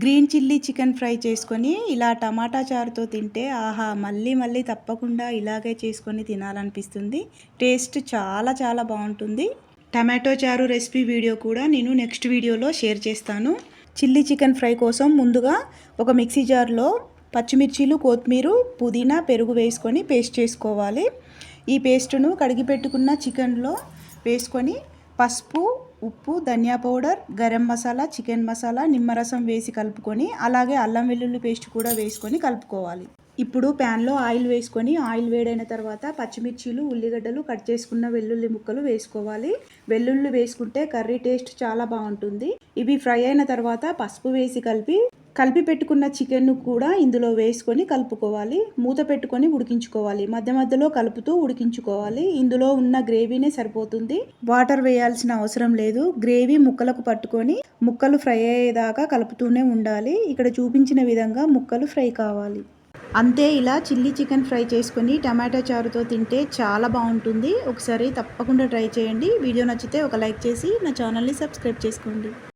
Green chilli chicken fry చేసుకొని ఇలా టమాటా చారుతో తింటే ఆహా మళ్ళీ మళ్ళీ తప్పకుండా ఇలాగే చేసుకొని తినాలనిపిస్తుంది. టేస్ట్ చాలా చాలా బాగుంటుంది. టమాటో చారు రెసిపీ వీడియో కూడా నేను నెక్స్ట్ వీడియోలో షేర్ చేస్తాను. చిల్లీ చికెన్ ఫ్రై కోసం ముందుగా ఒక మిక్సీ జార్లో పచ్చిమిర్చీలు, కొత్తిమీర, పుదీనా, పెరుగు వేసుకొని పేస్ట్ చేసుకోవాలి. ఈ పేస్టును కడిగి పెట్టుకున్న చికెన్లో వేసుకొని పసుపు, ఉప్పు, ధనియా పౌడర్, గరం మసాలా, చికెన్ మసాలా, నిమ్మరసం వేసి కలుపుకొని అలాగే అల్లం వెల్లుల్లి పేస్ట్ కూడా వేసుకొని కలుపుకోవాలి. ఇప్పుడు ప్యాన్లో ఆయిల్ వేసుకొని ఆయిల్ వేడైన తర్వాత పచ్చిమిర్చీలు, ఉల్లిగడ్డలు, కట్ చేసుకున్న వెల్లుల్లి ముక్కలు వేసుకోవాలి. వెల్లుల్లి వేసుకుంటే కర్రీ టేస్ట్ చాలా బాగుంటుంది. ఇవి ఫ్రై అయిన తర్వాత పసుపు వేసి కలిపి పెట్టుకున్న చికెన్ను కూడా ఇందులో వేసుకొని కలుపుకోవాలి. మూత పెట్టుకొని ఉడికించుకోవాలి. మధ్య మధ్యలో కలుపుతూ ఉడికించుకోవాలి. ఇందులో ఉన్న గ్రేవీనే సరిపోతుంది. వాటర్ వేయాల్సిన అవసరం లేదు. గ్రేవీ ముక్కలకు పట్టుకొని ముక్కలు ఫ్రై అయ్యేదాకా కలుపుతూనే ఉండాలి. ఇక్కడ చూపించిన విధంగా ముక్కలు ఫ్రై కావాలి. అంతే, ఇలా చిల్లీ చికెన్ ఫ్రై చేసుకొని టమాటా చారుతో తింటే చాలా బాగుంటుంది. ఒకసారి తప్పకుండా ట్రై చేయండి. వీడియో నచ్చితే ఒక లైక్ చేసి నా ఛానల్ని సబ్స్క్రైబ్ చేసుకోండి.